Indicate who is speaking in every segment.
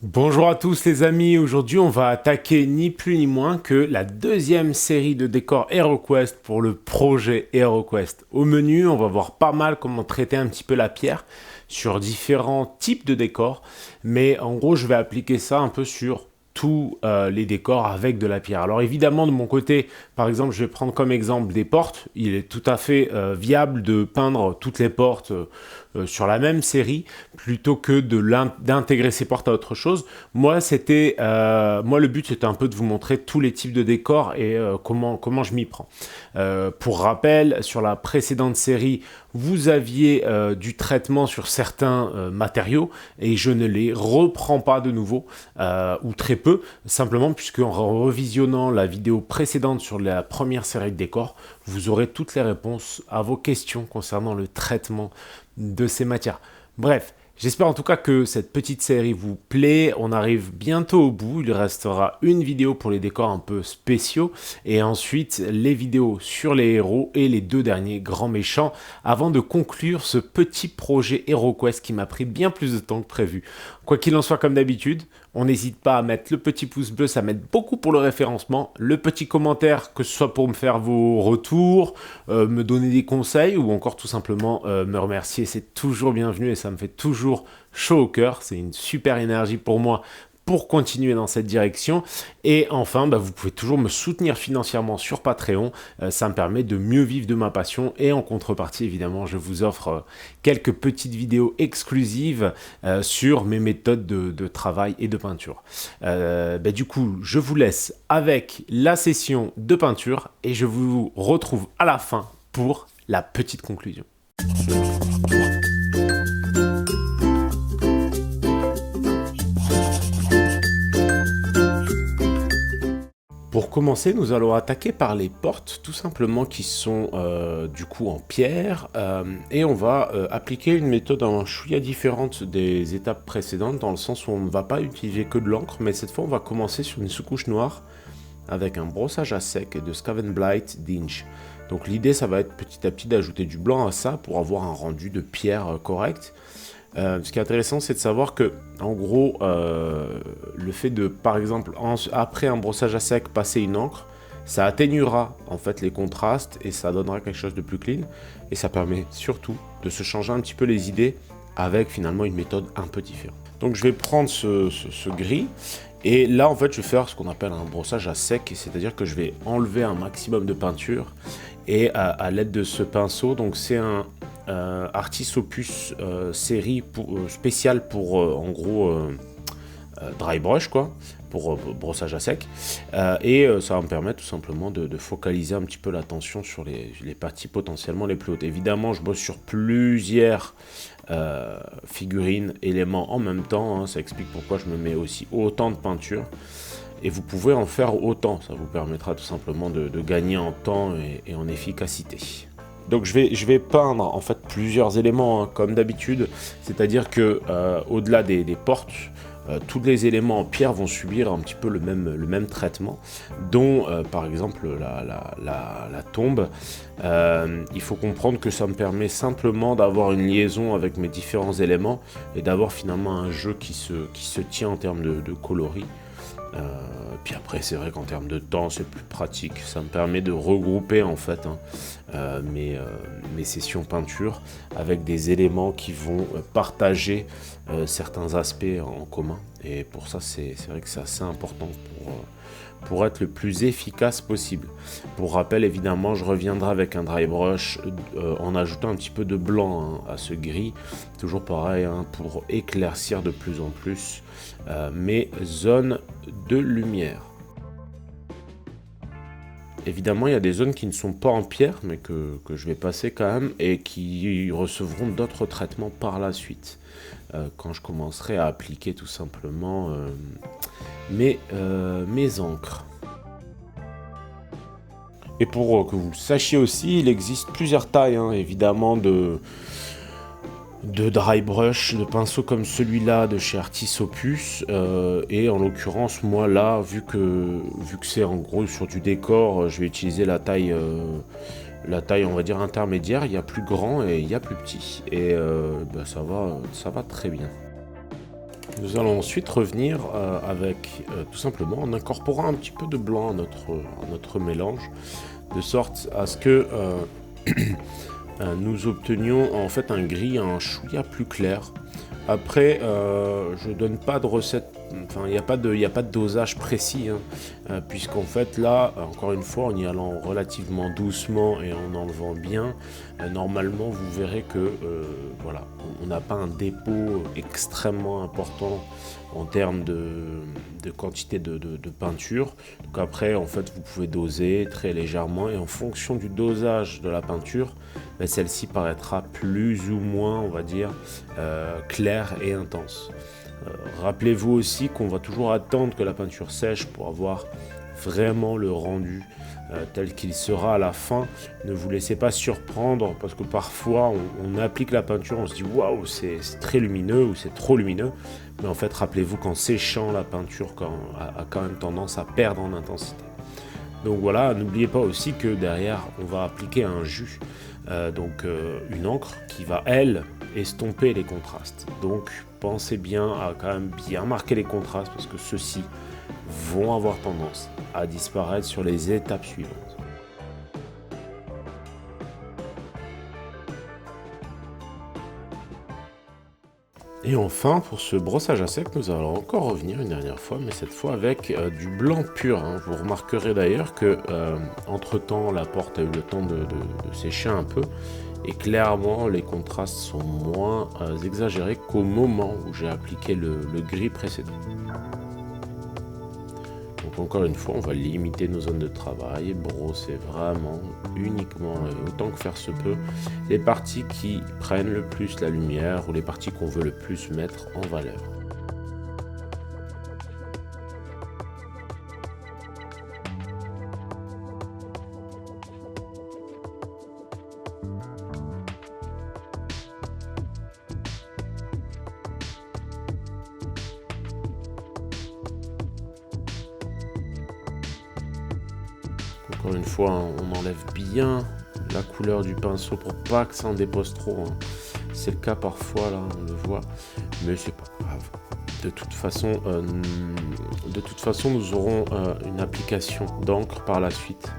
Speaker 1: Bonjour à tous les amis, aujourd'hui on va attaquer ni plus ni moins que la deuxième série de décors HeroQuest pour le projet HeroQuest. Au menu, on va voir pas mal comment traiter un petit peu la pierre sur différents types de décors, mais en gros je vais appliquer ça un peu sur tous les décors avec de la pierre. Alors évidemment de mon côté, par exemple je vais prendre comme exemple des portes, il est tout à fait viable de peindre toutes les portes sur la même série plutôt que d'intégrer ces portes à autre chose. Moi le but c'était un peu de vous montrer tous les types de décors et comment je m'y prends. Pour rappel, sur la précédente série, vous aviez du traitement sur certains matériaux et je ne les reprends pas de nouveau ou très peu, simplement puisque en revisionnant la vidéo précédente sur la première série de décors, vous aurez toutes les réponses à vos questions concernant le traitement de ces matières. Bref, j'espère en tout cas que cette petite série vous plaît. On arrive bientôt au bout. Il restera une vidéo pour les décors un peu spéciaux et ensuite les vidéos sur les héros et les deux derniers grands méchants avant de conclure ce petit projet HeroQuest qui m'a pris bien plus de temps que prévu. Quoi qu'il en soit, comme d'habitude, on n'hésite pas à mettre le petit pouce bleu, ça m'aide beaucoup pour le référencement. Le petit commentaire, que ce soit pour me faire vos retours, me donner des conseils ou encore tout simplement me remercier, c'est toujours bienvenu et ça me fait toujours chaud au cœur. C'est une super énergie pour moi pour continuer dans cette direction. Et enfin, vous pouvez toujours me soutenir financièrement sur Patreon. Ça me permet de mieux vivre de ma passion. Et en contrepartie, évidemment, je vous offre quelques petites vidéos exclusives sur mes méthodes de travail et de peinture. Du coup, je vous laisse avec la session de peinture et je vous retrouve à la fin pour la petite conclusion. Pour commencer, nous allons attaquer par les portes, tout simplement, qui sont du coup en pierre, et on va appliquer une méthode un chouïa différente des étapes précédentes, dans le sens où on ne va pas utiliser que de l'encre, mais cette fois on va commencer sur une sous-couche noire, avec un brossage à sec et de Skaven Blight d'Inch. Donc l'idée, ça va être petit à petit d'ajouter du blanc à ça, pour avoir un rendu de pierre correct. Ce qui est intéressant, c'est de savoir que, en gros, le fait de, par exemple, après un brossage à sec, passer une encre, ça atténuera en fait les contrastes et ça donnera quelque chose de plus clean. Et ça permet surtout de se changer un petit peu les idées avec finalement une méthode un peu différente. Donc je vais prendre ce gris et là en fait je vais faire ce qu'on appelle un brossage à sec, c'est-à-dire que je vais enlever un maximum de peinture et à l'aide de ce pinceau, donc c'est un Artis Opus série spéciale pour en gros dry brush quoi, pour brossage à sec, et ça va me permettre tout simplement de focaliser un petit peu l'attention sur les parties potentiellement les plus hautes. Évidemment je bosse sur plusieurs figurines, éléments en même temps, hein, ça explique pourquoi je me mets aussi autant de peinture. Et vous pouvez en faire autant, ça vous permettra tout simplement de gagner en temps et en efficacité. Donc je vais peindre en fait plusieurs éléments hein, comme d'habitude, c'est-à-dire que au-delà des portes, tous les éléments en pierre vont subir un petit peu le même traitement, dont par exemple la tombe. Il faut comprendre que ça me permet simplement d'avoir une liaison avec mes différents éléments et d'avoir finalement un jeu qui se tient en termes de coloris. Puis après c'est vrai qu'en termes de temps c'est plus pratique, ça me permet de regrouper en fait mes sessions peinture avec des éléments qui vont partager certains aspects en commun, et pour ça c'est vrai que c'est assez important pour être le plus efficace possible. Pour rappel, évidemment, je reviendrai avec un dry brush en ajoutant un petit peu de blanc hein, à ce gris. Toujours pareil, hein, pour éclaircir de plus en plus mes zones de lumière. Évidemment, il y a des zones qui ne sont pas en pierre, mais que je vais passer quand même, et qui recevront d'autres traitements par la suite, quand je commencerai à appliquer tout simplement mes encres. Et pour que vous le sachiez aussi, il existe plusieurs tailles, hein, évidemment, de dry brush, de pinceaux comme celui-là de chez Artis Opus, et en l'occurrence moi là, vu que c'est en gros sur du décor, je vais utiliser la taille on va dire intermédiaire. Il y a plus grand et il y a plus petit, et ça va très bien. Nous allons ensuite revenir avec tout simplement en incorporant un petit peu de blanc à notre mélange, de sorte à ce que nous obtenions en fait un gris un chouïa plus clair. Après, je donne pas de recette, enfin il y a pas de dosage précis, hein, puisqu'en fait là, encore une fois, en y allant relativement doucement et en enlevant bien, normalement vous verrez que voilà, on n'a pas un dépôt extrêmement important en termes de quantité de peinture. Donc après, en fait, vous pouvez doser très légèrement et en fonction du dosage de la peinture, ben, celle-ci paraîtra plus ou moins, on va dire, claire et intense. Rappelez-vous aussi qu'on va toujours attendre que la peinture sèche pour avoir vraiment le rendu tel qu'il sera à la fin. Ne vous laissez pas surprendre parce que parfois on applique la peinture, on se dit waouh, c'est très lumineux ou c'est trop lumineux. Mais en fait, rappelez-vous qu'en séchant, la peinture a quand même tendance à perdre en intensité. Donc voilà, n'oubliez pas aussi que derrière, on va appliquer un jus, une encre qui va, elle, estomper les contrastes. Donc pensez bien à quand même bien marquer les contrastes parce que ceux-ci vont avoir tendance à disparaître sur les étapes suivantes. Et enfin, pour ce brossage à sec, nous allons encore revenir une dernière fois, mais cette fois avec du blanc pur, hein. Vous remarquerez d'ailleurs que entre-temps, la porte a eu le temps de sécher un peu, et clairement, les contrastes sont moins exagérés qu'au moment où j'ai appliqué le gris précédent. Donc encore une fois, on va limiter nos zones de travail, brosser vraiment uniquement, et autant que faire se peut, les parties qui prennent le plus la lumière ou les parties qu'on veut le plus mettre en valeur. Encore une fois, hein, on enlève bien la couleur du pinceau pour pas que ça en dépose trop, hein. C'est le cas parfois, là, on le voit, mais c'est pas grave. De toute façon, nous aurons une application d'encre par la suite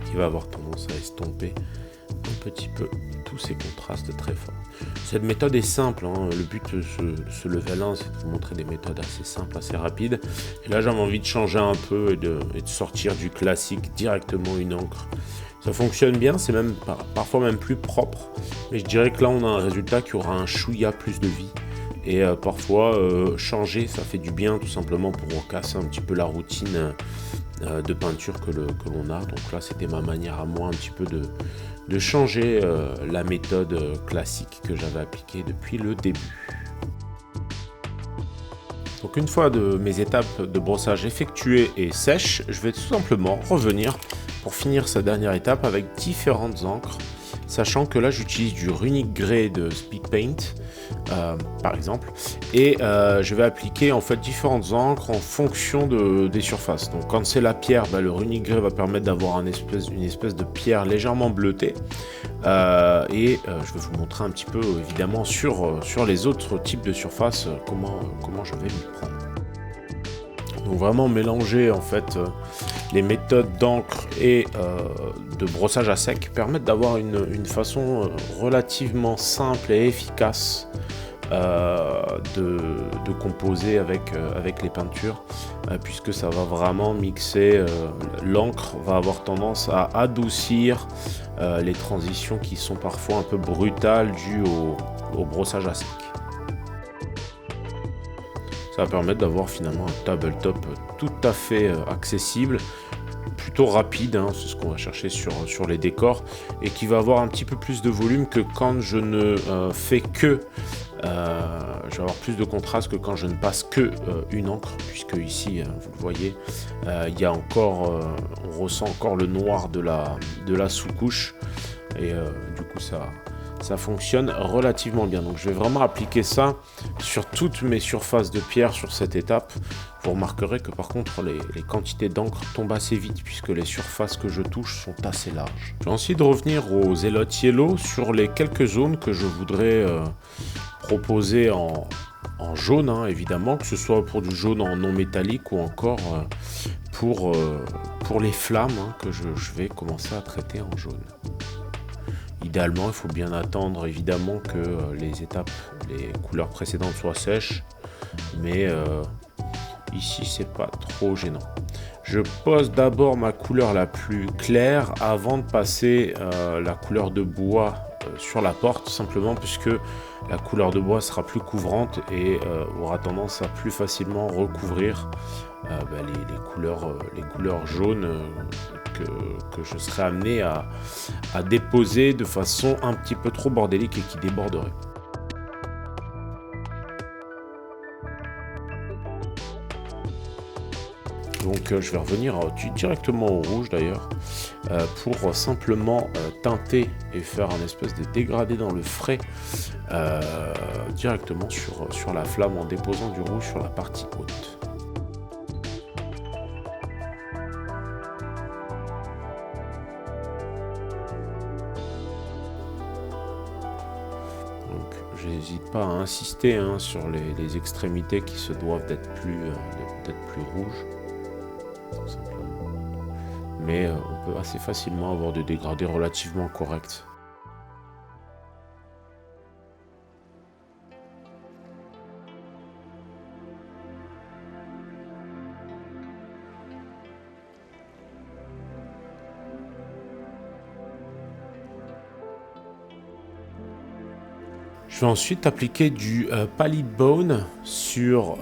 Speaker 1: qui va avoir tendance à estomper un petit peu tous ces contrastes très forts. Cette méthode est simple, hein. Le but de ce level 1, c'est de vous montrer des méthodes assez simples, assez rapides. Et là, j'avais envie de changer un peu et de sortir du classique directement une encre. Ça fonctionne bien, c'est même parfois même plus propre. Mais je dirais que là, on a un résultat qui aura un chouïa plus de vie. Et parfois, changer, ça fait du bien tout simplement pour casser un petit peu la routine de peinture que l'on a. Donc là, c'était ma manière à moi un petit peu de changer la méthode classique que j'avais appliquée depuis le début. Donc une fois mes étapes de brossage effectuées et sèches, je vais tout simplement revenir pour finir cette dernière étape avec différentes encres, sachant que là j'utilise du Runic Grey de Speed Paint par exemple, et je vais appliquer en fait différentes encres en fonction des surfaces. Donc quand c'est la pierre, le Runic Grey va permettre d'avoir une espèce de pierre légèrement bleutée, et je vais vous montrer un petit peu évidemment sur les autres types de surfaces comment je vais m'y prendre. Donc vraiment mélanger en fait les méthodes d'encre et de brossage à sec permettent d'avoir une façon relativement simple et efficace de composer avec les peintures, puisque ça va vraiment mixer, l'encre va avoir tendance à adoucir les transitions qui sont parfois un peu brutales dues au brossage à sec. Ça va permettre d'avoir finalement un tabletop tout à fait accessible, plutôt rapide, hein, c'est ce qu'on va chercher sur les décors, et qui va avoir un petit peu plus de volume que quand je ne fais que je vais avoir plus de contraste que quand je ne passe que une encre, puisque ici vous le voyez, il y a encore on ressent encore le noir de la sous-couche, et du coup ça fonctionne relativement bien. Donc je vais vraiment appliquer ça sur toutes mes surfaces de pierre sur cette étape. Vous remarquerez que par contre les quantités d'encre tombent assez vite puisque les surfaces que je touche sont assez larges. Je vais ensuite revenir aux Zealot Yellow sur les quelques zones que je voudrais proposer en en jaune, hein, évidemment, que ce soit pour du jaune en non métallique ou encore pour, pour les flammes, hein, que je vais commencer à traiter en jaune. Idéalement, il faut bien attendre évidemment que les couleurs précédentes soient sèches, mais ici c'est pas trop gênant. Je pose d'abord ma couleur la plus claire avant de passer la couleur de bois sur la porte, simplement puisque la couleur de bois sera plus couvrante et aura tendance à plus facilement recouvrir les couleurs jaunes que je serai amené à déposer de façon un petit peu trop bordélique et qui déborderait. Donc je vais revenir directement au rouge d'ailleurs pour simplement teinter et faire un espèce de dégradé dans le frais directement sur la flamme en déposant du rouge sur la partie haute. Donc j'hésite pas à insister hein, sur les extrémités qui se doivent d'être plus rouges. Tout simplement. Mais on peut assez facilement avoir des dégradés relativement corrects. Je vais ensuite appliquer du Pallid Bone sur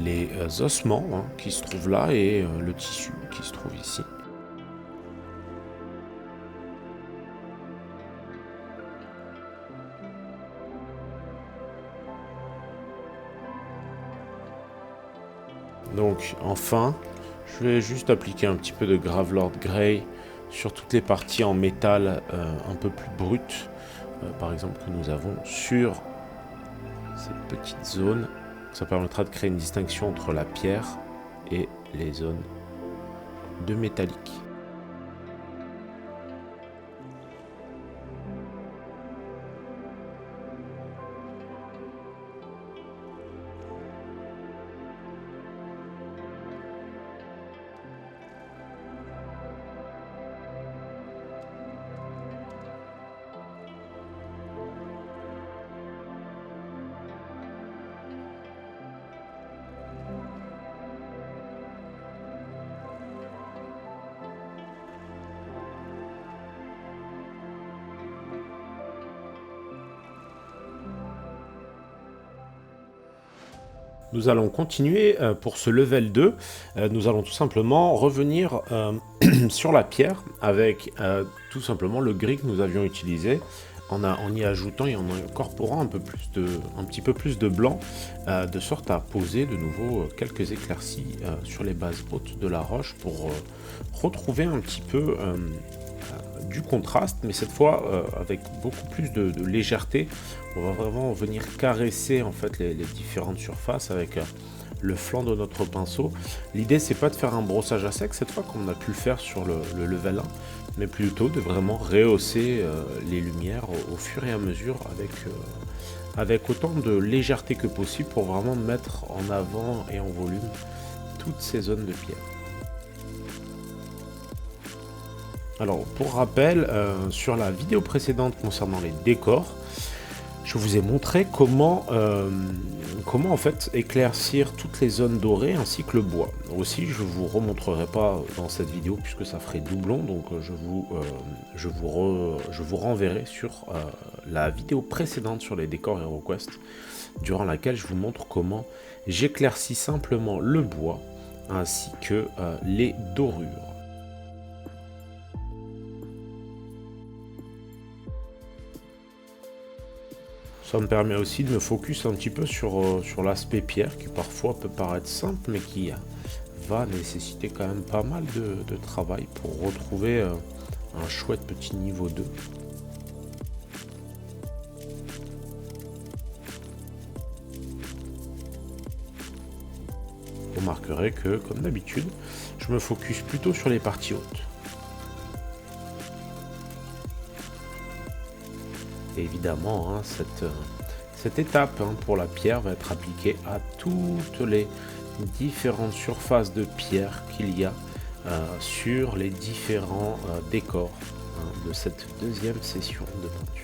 Speaker 1: les ossements hein, qui se trouvent là et le tissu qui se trouve ici. Donc enfin, je vais juste appliquer un petit peu de Gravelord Grey sur toutes les parties en métal un peu plus brutes. Par exemple que nous avons sur cette petite zone. Ça permettra de créer une distinction entre la pierre et les zones de métallique. Nous allons continuer pour ce level 2. Nous allons tout simplement revenir sur la pierre avec tout simplement le gris que nous avions utilisé en y ajoutant et en incorporant un petit peu plus de blanc de sorte à poser de nouveau quelques éclaircies sur les bases hautes de la roche pour retrouver un petit peu du contraste, mais cette fois avec beaucoup plus de légèreté. On va vraiment venir caresser en fait les différentes surfaces avec le flanc de notre pinceau. L'idée c'est pas de faire un brossage à sec cette fois comme on a pu le faire sur le level 1, mais plutôt de vraiment rehausser les lumières au fur et à mesure avec autant de légèreté que possible pour vraiment mettre en avant et en volume toutes ces zones de pierre. Alors pour rappel, sur la vidéo précédente concernant les décors, je vous ai montré comment en fait éclaircir toutes les zones dorées ainsi que le bois. Aussi, je vous remontrerai pas dans cette vidéo puisque ça ferait doublon, donc je vous renverrai sur la vidéo précédente sur les décors HeroQuest, durant laquelle je vous montre comment j'éclaircis simplement le bois ainsi que les dorures. Ça me permet aussi de me focus un petit peu sur l'aspect pierre qui parfois peut paraître simple mais qui va nécessiter quand même pas mal de travail pour retrouver un chouette petit niveau 2. Vous remarquerez que comme d'habitude je me focus plutôt sur les parties hautes. Et évidemment, hein, Cette étape pour la pierre va être appliquée à toutes les différentes surfaces de pierre qu'il y a sur les différents décors de cette deuxième session de peinture.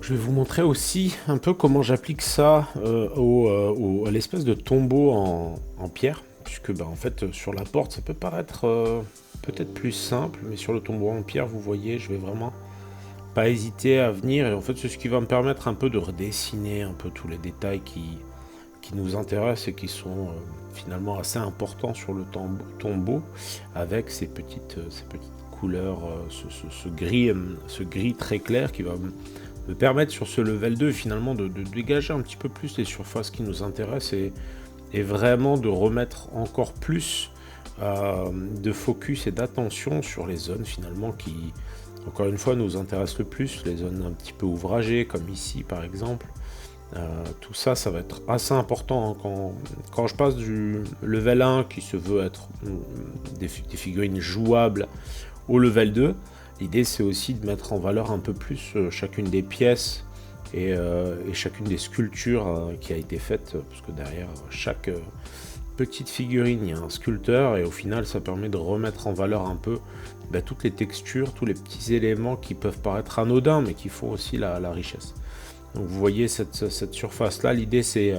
Speaker 1: Je vais vous montrer aussi un peu comment j'applique ça à l'espèce de tombeau en pierre, puisque en fait sur la porte ça peut paraître peut-être plus simple, mais sur le tombeau en pierre, vous voyez, je vais vraiment pas hésiter à venir, et en fait c'est ce qui va me permettre un peu de redessiner un peu tous les détails qui nous intéressent et qui sont finalement assez importants sur le tombeau, avec ces petites couleurs, ce gris très clair qui va me permettre sur ce level 2 finalement de dégager un petit peu plus les surfaces qui nous intéressent et vraiment de remettre encore plus de focus et d'attention sur les zones finalement qui, encore une fois, nous intéressent le plus, les zones un petit peu ouvragées comme ici par exemple. Tout ça, ça va être assez important quand je passe du level 1 qui se veut être des figurines jouables au level 2. L'idée c'est aussi de mettre en valeur un peu plus chacune des pièces et chacune des sculptures qui a été faite, parce que derrière chaque petite figurine il y a un sculpteur, et au final ça permet de remettre en valeur un peu toutes les textures, tous les petits éléments qui peuvent paraître anodins mais qui font aussi la richesse. Donc vous voyez cette surface là, l'idée c'est,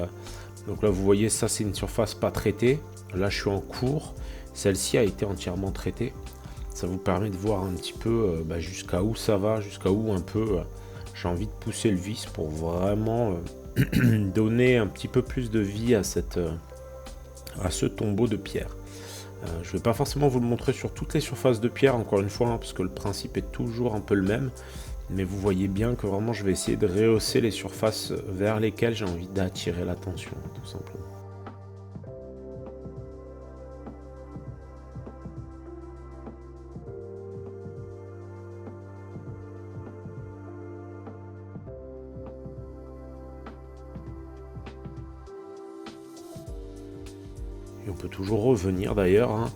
Speaker 1: donc là vous voyez ça c'est une surface pas traitée, là je suis en cours, celle-ci a été entièrement traitée. Ça vous permet de voir un petit peu jusqu'à où ça va, jusqu'à où un peu j'ai envie de pousser le vis pour vraiment donner un petit peu plus de vie à ce tombeau de pierre. Je ne vais pas forcément vous le montrer sur toutes les surfaces de pierre, encore une fois, parce que le principe est toujours un peu le même. Mais vous voyez bien que vraiment je vais essayer de rehausser les surfaces vers lesquelles j'ai envie d'attirer l'attention, tout simplement. Et on peut toujours revenir d'ailleurs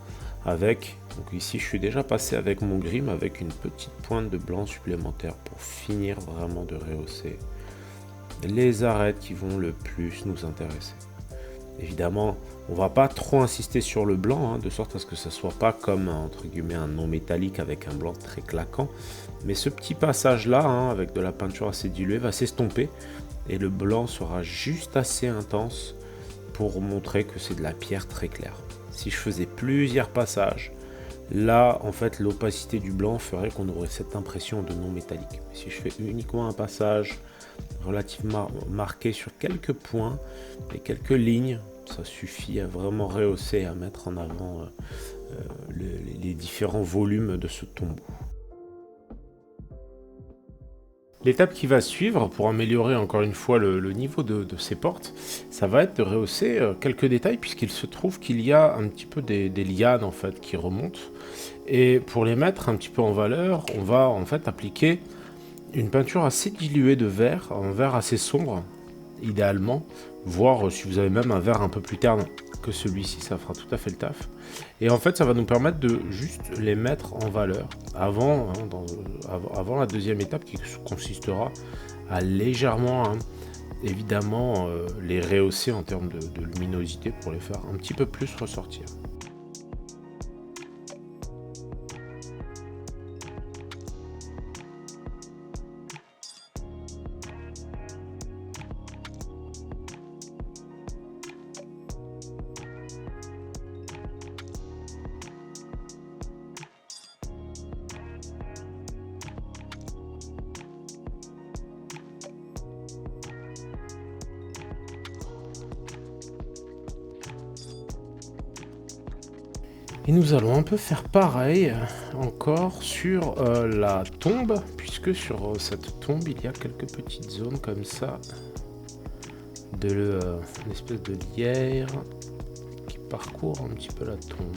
Speaker 1: avec, donc ici je suis déjà passé avec mon gris, mais avec une petite pointe de blanc supplémentaire pour finir vraiment de rehausser les arêtes qui vont le plus nous intéresser. Évidemment, on va pas trop insister sur le blanc, de sorte à ce que ça soit pas comme entre guillemets un non métallique avec un blanc très claquant, mais ce petit passage là avec de la peinture assez diluée va s'estomper et le blanc sera juste assez intense pour montrer que c'est de la pierre très claire. Si je faisais plusieurs passages, là en fait l'opacité du blanc ferait qu'on aurait cette impression de non métallique. Mais si je fais uniquement un passage relativement marqué sur quelques points et quelques lignes, ça suffit à vraiment rehausser, à mettre en avant les différents volumes de ce tombeau. L'étape qui va suivre pour améliorer encore une fois le niveau de ces portes, ça va être de rehausser quelques détails, puisqu'il se trouve qu'il y a un petit peu des lianes en fait qui remontent, et pour les mettre un petit peu en valeur, on va en fait appliquer une peinture assez diluée de vert, un vert assez sombre idéalement, voire si vous avez même un vert un peu plus terne que celui-ci, ça fera tout à fait le taf. Et en fait ça va nous permettre de juste les mettre en valeur avant, avant la deuxième étape qui consistera à légèrement évidemment les rehausser en termes de luminosité pour les faire un petit peu plus ressortir. Et nous allons un peu faire pareil encore sur la tombe, puisque sur cette tombe il y a quelques petites zones comme ça, une espèce de lierre qui parcourt un petit peu la tombe.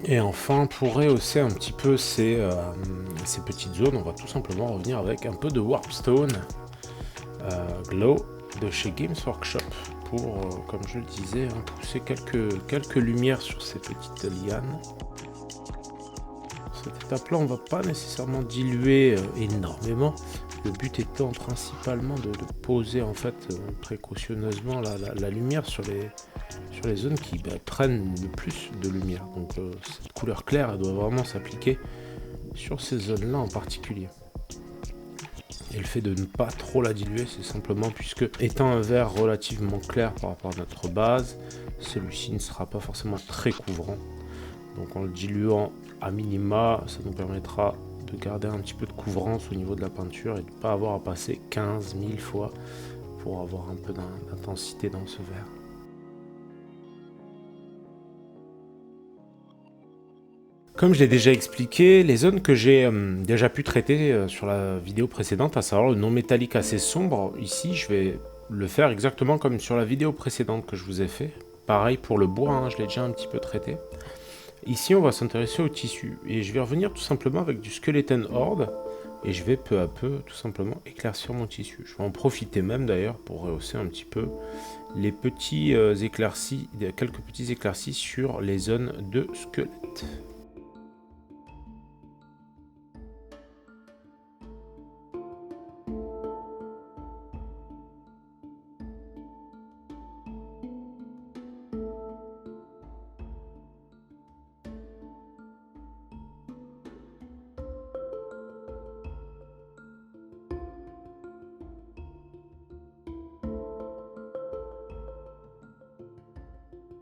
Speaker 1: Et enfin, pour rehausser un petit peu ces petites zones, on va tout simplement revenir avec un peu de Warpstone Glow de chez Games Workshop pour, comme je le disais, pousser quelques lumières sur ces petites lianes. Cette étape-là, on ne va pas nécessairement diluer énormément. Le but étant principalement de poser en fait précautionneusement la lumière sur les zones qui prennent le plus de lumière. Donc cette couleur claire, elle doit vraiment s'appliquer sur ces zones-là en particulier. Et le fait de ne pas trop la diluer, c'est simplement puisque étant un vert relativement clair par rapport à notre base, celui-ci ne sera pas forcément très couvrant. Donc en le diluant à minima, ça nous permettra de garder un petit peu de couvrance au niveau de la peinture et de ne pas avoir à passer 15 000 fois pour avoir un peu d'intensité dans ce vert. Comme je l'ai déjà expliqué, les zones que j'ai déjà pu traiter sur la vidéo précédente, à savoir le non métallique assez sombre, ici je vais le faire exactement comme sur la vidéo précédente que je vous ai fait. Pareil pour le bois, je l'ai déjà un petit peu traité. Ici on va s'intéresser au tissu et je vais revenir tout simplement avec du Skeleton Horde et je vais peu à peu tout simplement éclaircir mon tissu. Je vais en profiter même d'ailleurs pour rehausser un petit peu les petits éclaircies, quelques petits éclaircies sur les zones de squelette.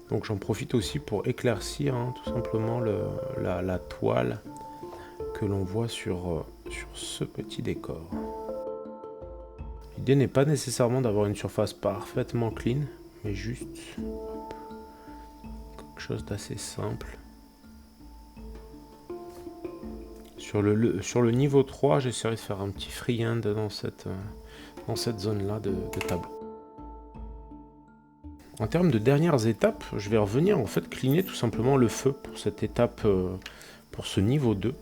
Speaker 1: Donc j'en profite aussi pour éclaircir tout simplement la toile que l'on voit sur ce petit décor. L'idée n'est pas nécessairement d'avoir une surface parfaitement clean, mais juste quelque chose d'assez simple. Sur le niveau 3, j'essaierai de faire un petit freehand dans cette zone-là de tableau. En termes de dernières étapes, je vais revenir en fait cleaner tout simplement le feu pour cette étape, pour ce niveau 2.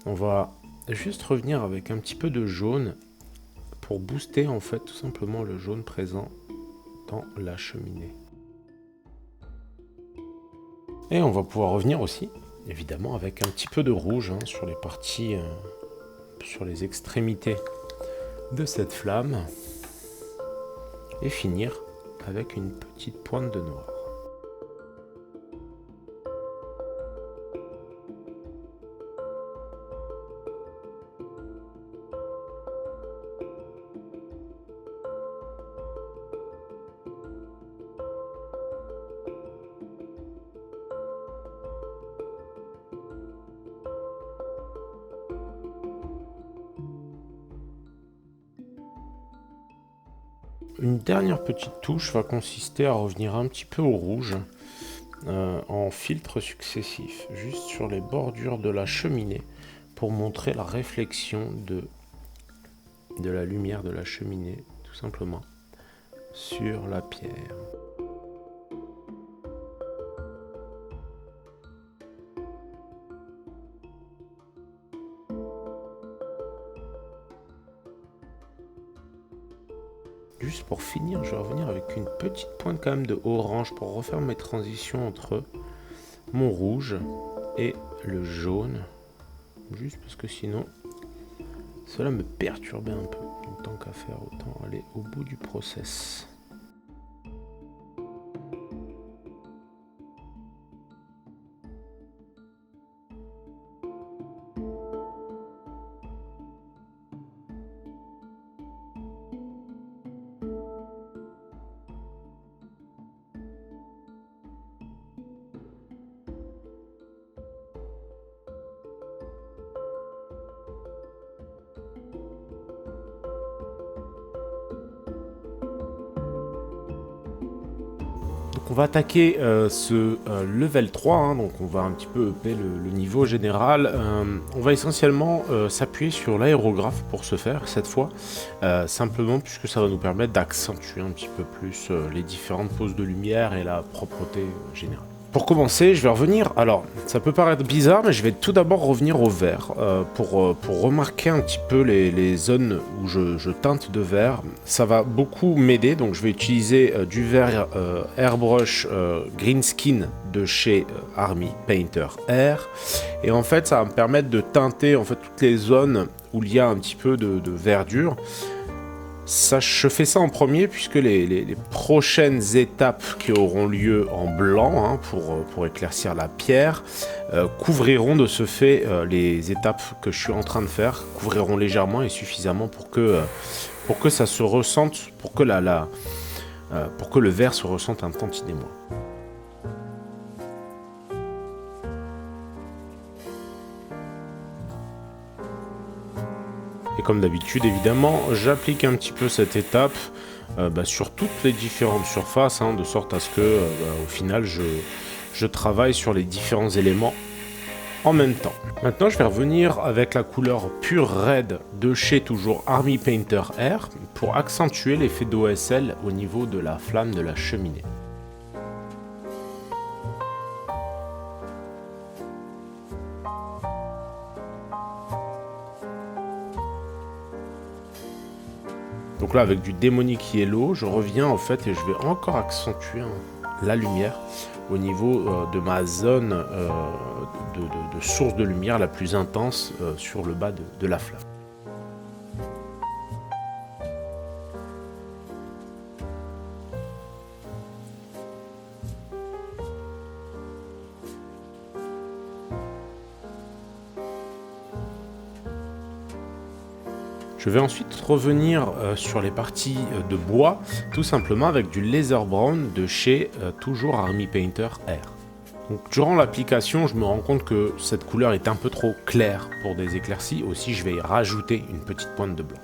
Speaker 1: On va juste revenir avec un petit peu de jaune pour booster en fait tout simplement le jaune présent dans la cheminée. Et on va pouvoir revenir aussi, évidemment, avec un petit peu de rouge sur les parties, sur les extrémités de cette flamme et finir avec une petite pointe de noir. Une dernière petite touche va consister à revenir un petit peu au rouge en filtres successifs, juste sur les bordures de la cheminée pour montrer la réflexion de la lumière de la cheminée, tout simplement, sur la pierre. Juste pour finir, je vais revenir avec une petite pointe quand même de orange pour refaire mes transitions entre mon rouge et le jaune. Juste parce que sinon, cela me perturbait un peu. Donc tant qu'à faire, autant aller au bout du process. On va attaquer ce level 3, donc on va un petit peu upper le niveau général. On va essentiellement s'appuyer sur l'aérographe pour ce faire, cette fois, simplement puisque ça va nous permettre d'accentuer un petit peu plus les différentes poses de lumière et la propreté générale. Pour commencer, je vais revenir. Alors, ça peut paraître bizarre, mais je vais tout d'abord revenir au vert pour remarquer un petit peu les zones où je teinte de vert. Ça va beaucoup m'aider, donc je vais utiliser du vert Airbrush Green Skin de chez Army Painter Air. Et en fait, ça va me permettre de teinter en fait toutes les zones où il y a un petit peu de verdure. Ça, je fais ça en premier puisque les prochaines étapes qui auront lieu en blanc pour éclaircir la pierre couvriront de ce fait les étapes que je suis en train de faire, couvriront légèrement et suffisamment pour que ça se ressente, pour que le vert se ressente un tantinet moins. Et comme d'habitude, évidemment, j'applique un petit peu cette étape sur toutes les différentes surfaces, de sorte à ce que, au final, je travaille sur les différents éléments en même temps. Maintenant, je vais revenir avec la couleur Pure Red de chez toujours Army Painter Air pour accentuer l'effet d'OSL au niveau de la flamme de la cheminée. Donc là, avec du Demonic Yellow, je reviens en fait et je vais encore accentuer la lumière au niveau de ma zone de source de lumière la plus intense sur le bas de la flamme. Je vais ensuite revenir sur les parties de bois, tout simplement avec du Laser Brown de chez toujours Army Painter Air. Donc, durant l'application, je me rends compte que cette couleur est un peu trop claire pour des éclaircies, aussi je vais y rajouter une petite pointe de blanc.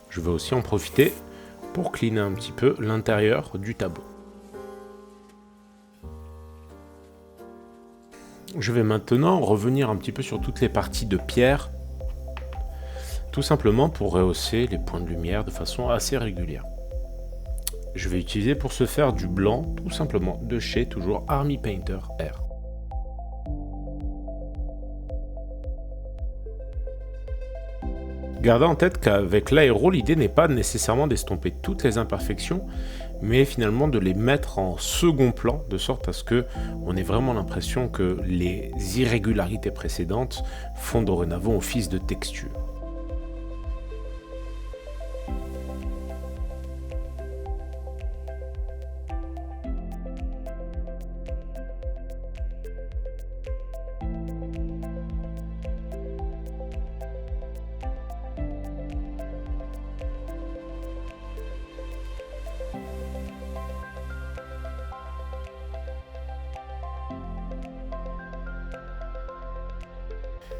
Speaker 1: Je vais aussi en profiter pour cleaner un petit peu l'intérieur du tableau. Je vais maintenant revenir un petit peu sur toutes les parties de pierre, tout simplement pour rehausser les points de lumière de façon assez régulière. Je vais utiliser pour ce faire du blanc, tout simplement de chez toujours Army Painter Air. Gardez en tête qu'avec l'aéro, l'idée n'est pas nécessairement d'estomper toutes les imperfections, mais finalement de les mettre en second plan, de sorte à ce que on ait vraiment l'impression que les irrégularités précédentes font dorénavant office de texture.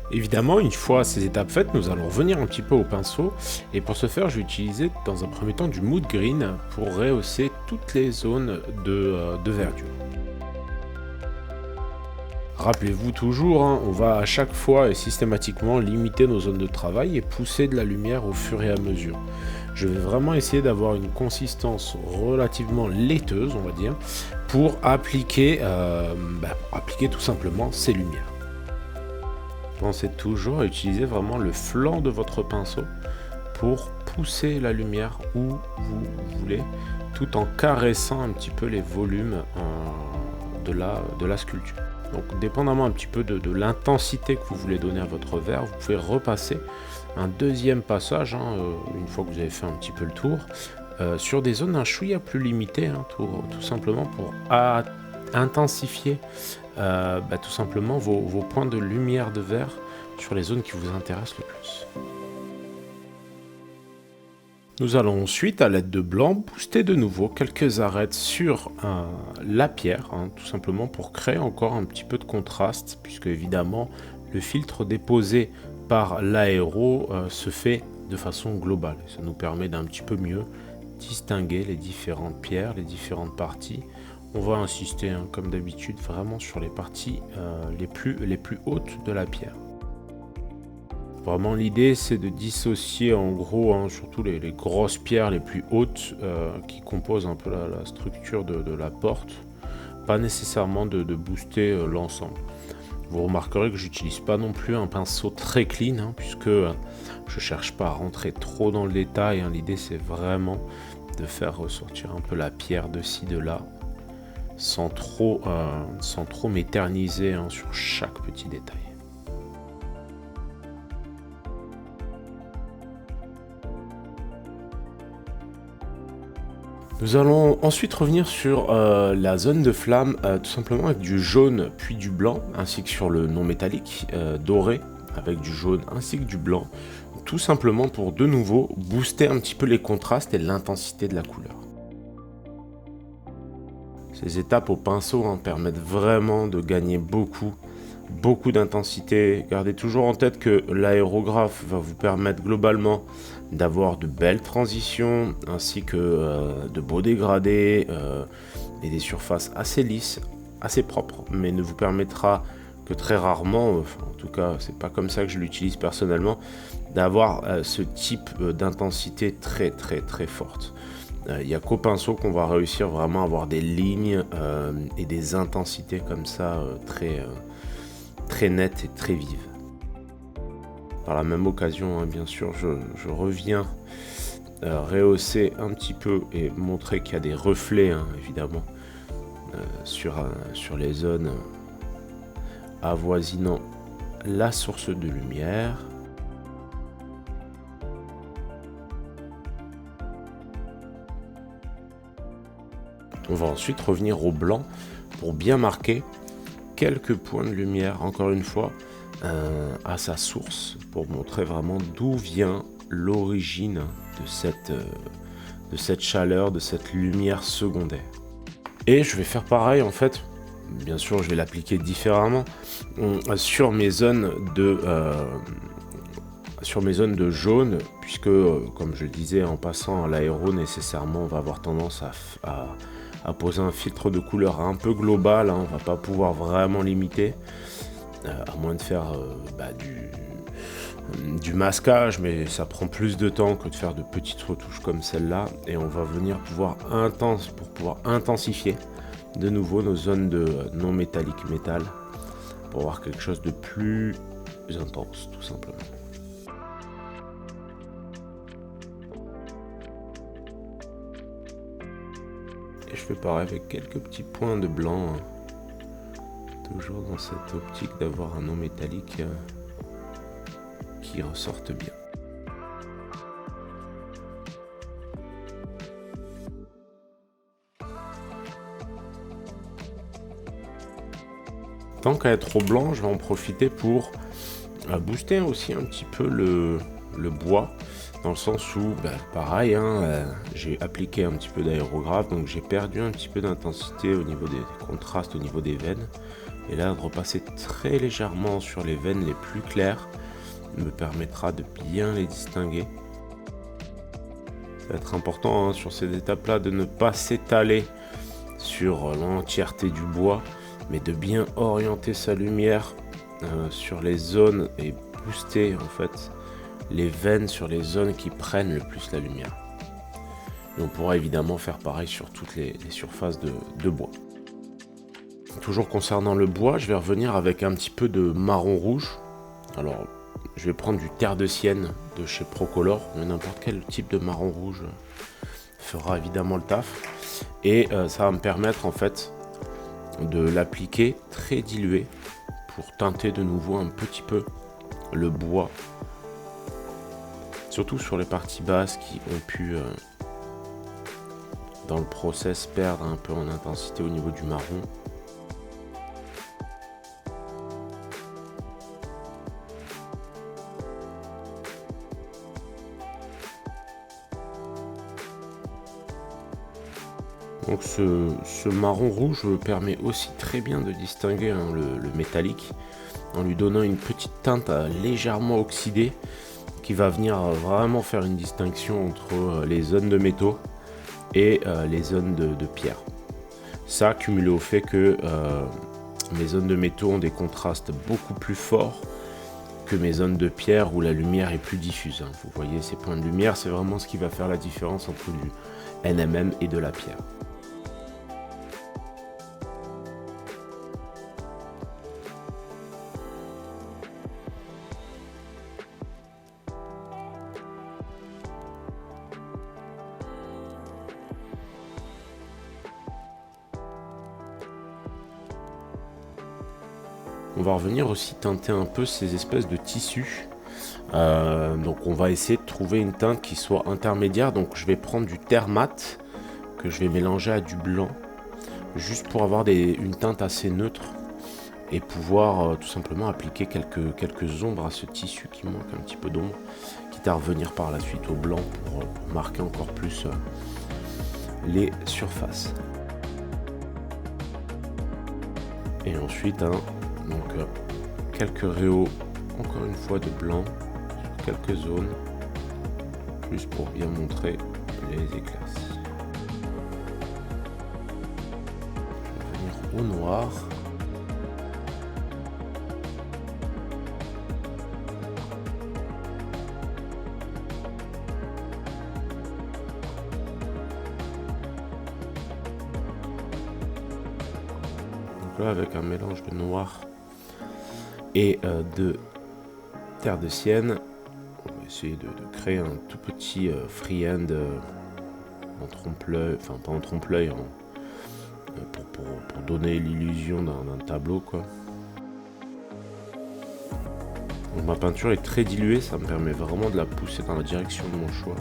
Speaker 1: Évidemment, une fois ces étapes faites, nous allons revenir un petit peu au pinceau et pour ce faire, je vais utiliser dans un premier temps du Mood Green pour rehausser toutes les zones de verdure. Rappelez-vous toujours, on va à chaque fois et systématiquement limiter nos zones de travail et pousser de la lumière au fur et à mesure. Je vais vraiment essayer d'avoir une consistance relativement laiteuse, on va dire, pour appliquer tout simplement ces lumières. Pensez toujours à utiliser vraiment le flanc de votre pinceau pour pousser la lumière où vous voulez, tout en caressant un petit peu les volumes de la sculpture. Donc, dépendamment un petit peu de l'intensité que vous voulez donner à votre verre, vous pouvez repasser un deuxième passage, une fois que vous avez fait un petit peu le tour, sur des zones un chouïa plus limitées, tout simplement pour intensifier tout simplement vos points de lumière de verre sur les zones qui vous intéressent le plus. Nous allons ensuite, à l'aide de blanc, booster de nouveau quelques arêtes sur la pierre, tout simplement pour créer encore un petit peu de contraste, puisque évidemment le filtre déposé par l'aéro se fait de façon globale. Ça nous permet d'un petit peu mieux distinguer les différentes pierres, les différentes parties. On va insister, comme d'habitude, vraiment sur les parties les plus hautes de la pierre. Vraiment, l'idée, c'est de dissocier en gros, hein, surtout les grosses pierres les plus hautes qui composent un peu la structure de la porte, pas nécessairement de booster l'ensemble. Vous remarquerez que j'utilise pas non plus un pinceau très clean, hein, puisque je cherche pas à rentrer trop dans le détail, hein. L'idée, c'est vraiment de faire ressortir un peu la pierre de ci, de là, sans trop m'éterniser, hein, sur chaque petit détail. Nous allons ensuite revenir sur la zone de flamme, tout simplement avec du jaune puis du blanc, ainsi que sur le non métallique doré avec du jaune ainsi que du blanc, tout simplement pour de nouveau booster un petit peu les contrastes et l'intensité de la couleur. Ces étapes au pinceau, hein, permettent vraiment de gagner beaucoup d'intensité. Gardez toujours en tête que l'aérographe va vous permettre globalement d'avoir de belles transitions ainsi que de beaux dégradés et des surfaces assez lisses, assez propres, mais ne vous permettra que très rarement, enfin, en tout cas c'est pas comme ça que je l'utilise personnellement, d'avoir ce type d'intensité très forte. Il n'y a qu'au pinceau qu'on va réussir vraiment à avoir des lignes et des intensités comme ça très nettes et très vives. Par la même occasion, hein, bien sûr, je reviens rehausser un petit peu et montrer qu'il y a des reflets, hein, évidemment, sur les zones avoisinant la source de lumière. On va ensuite revenir au blanc pour bien marquer quelques points de lumière, encore une fois, à sa source, pour montrer vraiment d'où vient l'origine de cette chaleur, de cette lumière secondaire. Et je vais faire pareil en fait, bien sûr je vais l'appliquer différemment, sur mes zones de jaune, puisque comme je le disais, en passant à l'aéro, nécessairement on va avoir tendance à poser un filtre de couleur un peu global, hein, on va pas pouvoir vraiment limiter, à moins de faire du masquage, mais ça prend plus de temps que de faire de petites retouches comme celle-là, et on va venir pouvoir intensifier de nouveau nos zones de non métallique métal pour avoir quelque chose de plus intense, tout simplement. Et je fais pareil avec quelques petits points de blanc, hein, toujours dans cette optique d'avoir un non métallique qui ressorte bien. Tant qu'à être au blanc, je vais en profiter pour booster aussi un petit peu le bois, dans le sens où, pareil, hein, j'ai appliqué un petit peu d'aérographe, donc j'ai perdu un petit peu d'intensité au niveau des contrastes, au niveau des veines. Et là, de repasser très légèrement sur les veines les plus claires me permettra de bien les distinguer. Ça va être important, hein, sur ces étapes-là, de ne pas s'étaler sur l'entièreté du bois, mais de bien orienter sa lumière sur les zones et booster en fait les veines sur les zones qui prennent le plus la lumière. Et on pourra évidemment faire pareil sur toutes les surfaces de bois. Toujours concernant le bois, je vais revenir avec un petit peu de marron rouge. Alors, je vais prendre du terre de sienne de chez Procolor, mais n'importe quel type de marron rouge fera évidemment le taf. Et ça va me permettre en fait de l'appliquer très dilué pour teinter de nouveau un petit peu le bois, surtout sur les parties basses qui ont pu dans le process perdre un peu en intensité au niveau du marron. Donc ce marron rouge permet aussi très bien de distinguer, hein, le métallique, en lui donnant une petite teinte légèrement oxydée qui va venir vraiment faire une distinction entre les zones de métaux et les zones de pierre. Ça cumulé au fait que mes zones de métaux ont des contrastes beaucoup plus forts que mes zones de pierre où la lumière est plus diffuse, hein. Vous voyez ces points de lumière, c'est vraiment ce qui va faire la différence entre du NMM et de la pierre. On va revenir aussi teinter un peu ces espèces de tissus. Donc on va essayer de trouver une teinte qui soit intermédiaire. Donc je vais prendre du terre mat que je vais mélanger à du blanc, juste pour avoir une teinte assez neutre et pouvoir tout simplement appliquer quelques ombres à ce tissu qui manque un petit peu d'ombre, quitte à revenir par la suite au blanc pour marquer encore plus les surfaces. Et ensuite quelques réaux, encore une fois de blanc sur quelques zones, plus pour bien montrer les éclaircies. Je vais venir au noir. Donc là, avec un mélange de noir et de terre de sienne, on va essayer de créer un tout petit freehand en trompe-l'œil, enfin pas en trompe-l'œil, pour donner l'illusion d'un tableau, quoi. Donc ma peinture est très diluée, ça me permet vraiment de la pousser dans la direction de mon choix.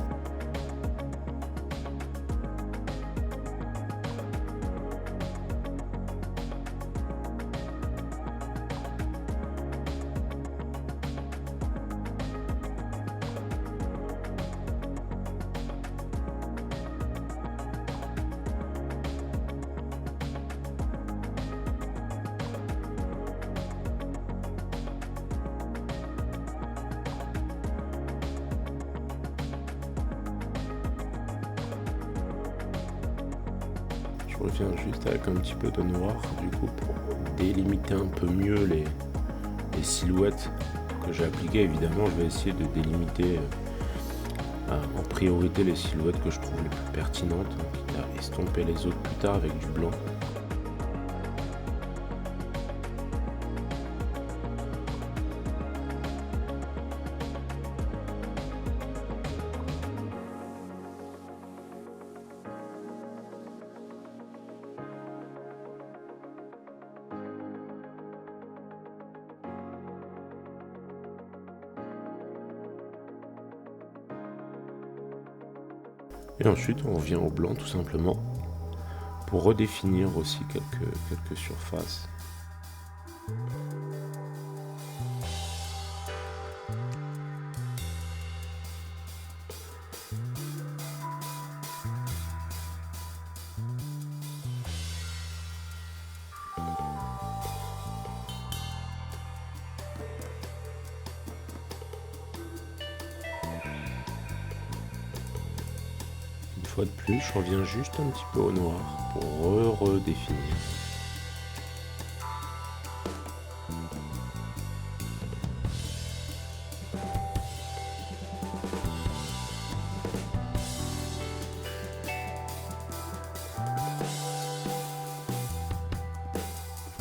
Speaker 1: Je reviens juste avec un petit peu de noir du coup pour délimiter un peu mieux les silhouettes que j'ai appliquées. Évidemment, je vais essayer de délimiter en priorité les silhouettes que je trouve les plus pertinentes, quitte à estomper les autres plus tard avec du blanc. Et ensuite on revient au blanc tout simplement pour redéfinir aussi quelques surfaces. Une fois de plus, je reviens juste un petit peu au noir pour redéfinir.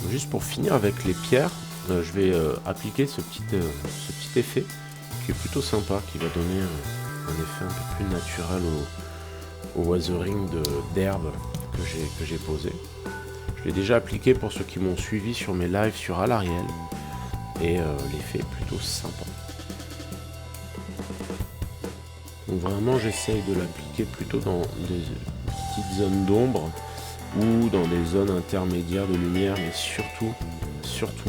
Speaker 1: Juste pour finir avec les pierres, je vais appliquer ce petit effet qui est plutôt sympa, qui va donner un effet un peu plus naturel au weathering d'herbe que j'ai posé. Je l'ai déjà appliqué pour ceux qui m'ont suivi sur mes lives sur Alariel et l'effet est plutôt sympa. Donc vraiment j'essaye de l'appliquer plutôt dans des petites zones d'ombre ou dans des zones intermédiaires de lumière, mais surtout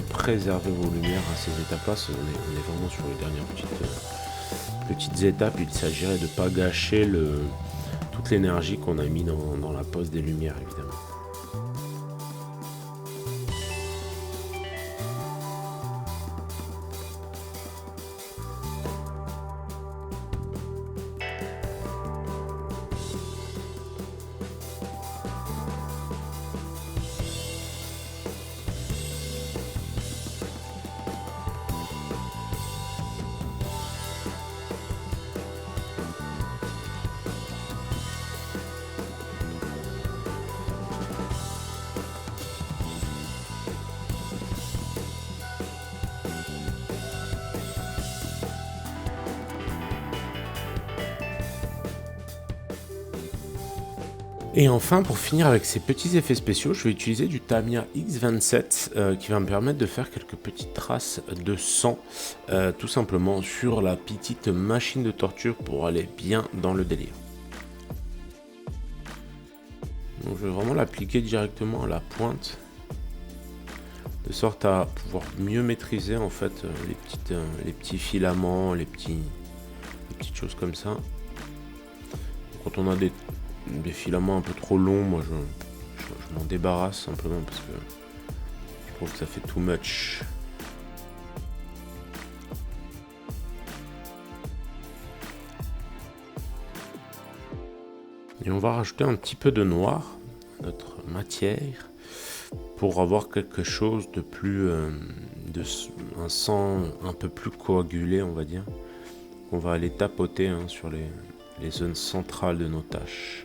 Speaker 1: préserver vos lumières à ces étapes-là. On est vraiment sur les dernières petites étapes. Il s'agirait de ne pas gâcher toute l'énergie qu'on a mis dans la pose des lumières, évidemment. Et enfin, pour finir avec ces petits effets spéciaux, je vais utiliser du Tamiya X27 qui va me permettre de faire quelques petites traces de sang, tout simplement sur la petite machine de torture pour aller bien dans le délire. Donc je vais vraiment l'appliquer directement à la pointe, de sorte à pouvoir mieux maîtriser en fait les petits filaments, les petites choses comme ça. Quand on a des filaments un peu trop longs, moi je m'en débarrasse simplement parce que je trouve que ça fait too much. Et on va rajouter un petit peu de noir à notre matière pour avoir quelque chose de plus, un sang un peu plus coagulé, on va dire. On va aller tapoter sur les zones centrales de nos tâches.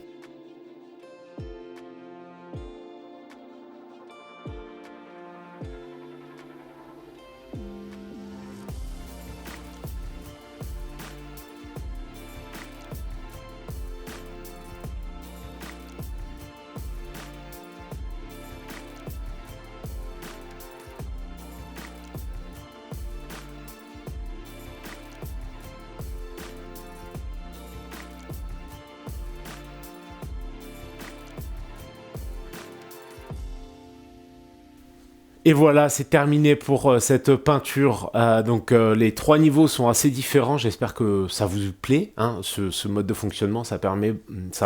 Speaker 1: Et voilà, c'est terminé pour cette peinture. Les 3 niveaux sont assez différents. J'espère que ça vous plaît, ce mode de fonctionnement. Ça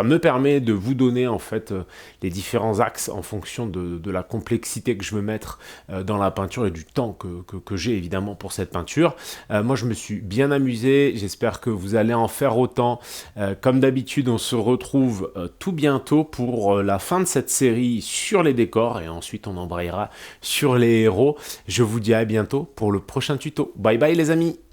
Speaker 1: me permet de vous donner en fait les différents axes en fonction de la complexité que je veux mettre dans la peinture et du temps que j'ai évidemment pour cette peinture. Moi, je me suis bien amusé. J'espère que vous allez en faire autant. Comme d'habitude, on se retrouve tout bientôt pour la fin de cette série sur les décors et ensuite on embrayera sur les héros. Je vous dis à bientôt pour le prochain tuto. Bye bye les amis!